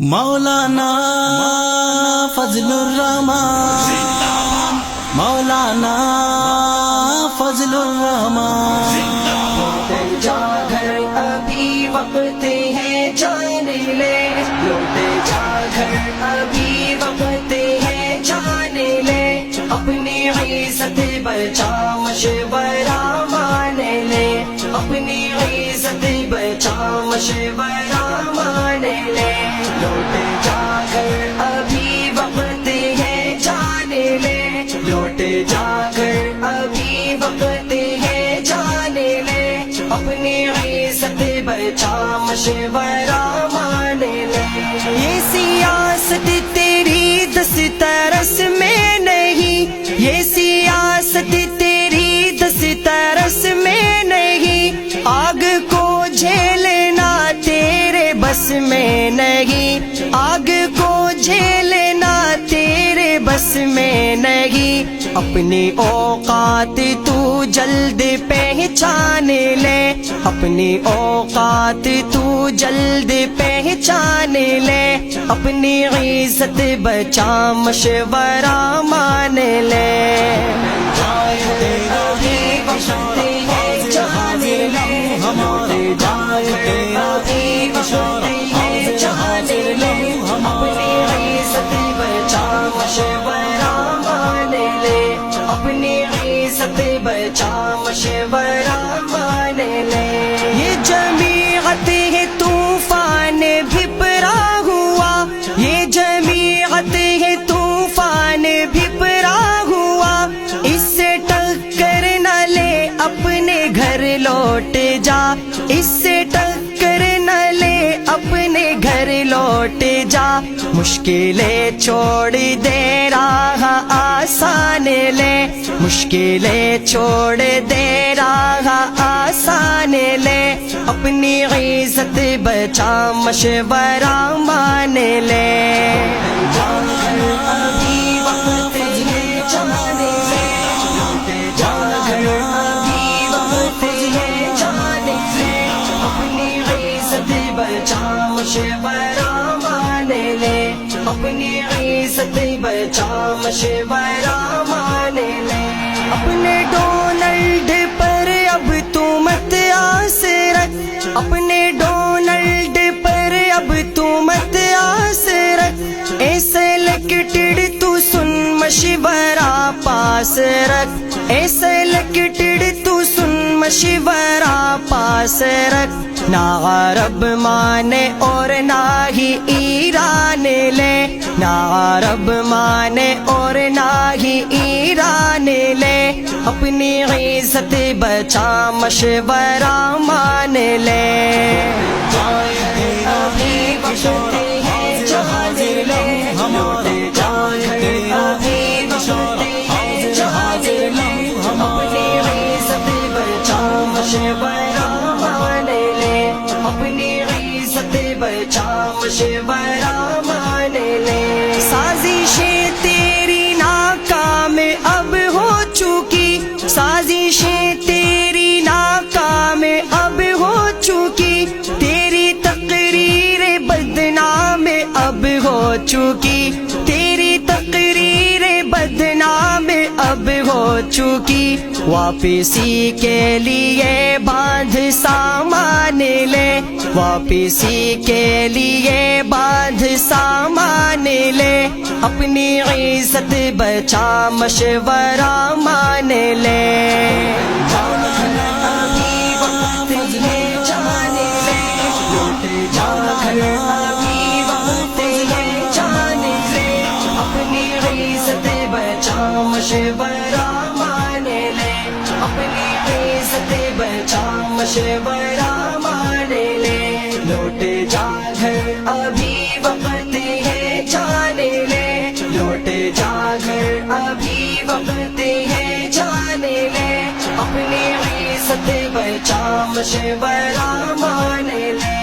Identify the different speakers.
Speaker 1: مولانا فضل الرحمان، مولانا فضل الرحمان۔
Speaker 2: لوٹ جا گھر ابھی وقت ہے جانے لے، لوٹ جا گھر ابھی وقت ہے جانے لے، اپنی عزت بچا مشورہ مان لے، اپنی عزت بچا مشورہ مان لے۔ لوٹ جا گھر ابھی وقت ہے جانے لے، لوٹ جا گھر ابھی وقت ہے جانے لے، اپنی عزت بچا مشورہ مان لے۔ یہ سیاست تیری دسترس میں نہیں، یہ سیاست تیری دسترس میں نہیں، آگ کو جھیلنا تیرے بس میں نہیں، آگ کو جھیلنا تیرے بس میں نہیں۔ اپنی اوقات تو جلد پہچان لے، اپنی اوقات تو جلد پہچان لے، اپنی عزت بچا مشورہ مان لے۔ ابھی وقت ہے جانے لے، ابھی وقت ہے جانے لے، اپنی عزت بچا مشورہ مان لے، اپنی عزت بچا مشورہ مان لے۔ یہ جمیعت ہے طوفان بھپرا ہوا، یہ جمیعت ہے طوفان بھپرا ہوا، اس سے ٹکر نہ لے اپنے گھر لوٹ جا، اس سے ٹکر نہ لے اپنے گھر لوٹ جا۔ مشکلیں چھوڑ دے راہ آسان لے، مشکلیں چھوڑ دے راہ آسان لے، اپنی عزت بچا مشورہ مان لے۔ ابھی وقت ہے جانے لے، جا گھر ابھی وقت ہے جانے لے، اپنی عزت بچا مشورہ مان لے، اپنی عزت بچا مشورہ مان لے۔ اپنے ڈونلڈ پر اب تو مت آس رکھ، اپنے ڈونلڈ پر اب تو مت آس رکھ، اے سلیکٹڈ تو سن مشورہ پاس رکھ، اے سلیکٹڈ تو سن مشورہ پاس رکھ۔ نہ عرب مانے اور نہ ہی ایران لے، نہ عرب مانے اور نہ ہی ایران لے، اپنی عزت بچا مشورہ مان لے۔ ابھی وقت ہے جانے لے، لوٹ جا گھر ابھی وقت ہے جانے لے، اپنی عزت بچا مشورہ مان لے، اپنی عزت بچا مشورہ مان لے۔ سازشیں تیری ناکام اب ہو چکی، سازشیں تیری ناکام اب ہو چکی، تیری تقریر بدنام اب ہو چکی، تیری تقریر بدنام اب ہو چکی۔ واپسی کے لیے باندھ سامان لے، واپسی کے لیے باندھ سامان لے، اپنی عزت بچا مشورہ مان لے۔ ابھی وقت ہے جانے لے، لوٹ جا گھر ابھی وقت ہے جانے لے، اپنی عزت بچا مشورہ مان لے، اپنی عزت بچا مشورہ مان لے۔ لوٹ جا گھر ابھی وقت ہے جانے لے، لوٹ جا گھر ابھی وقت ہے جانے لے، اپنی عزت بچا مشورہ مان لے۔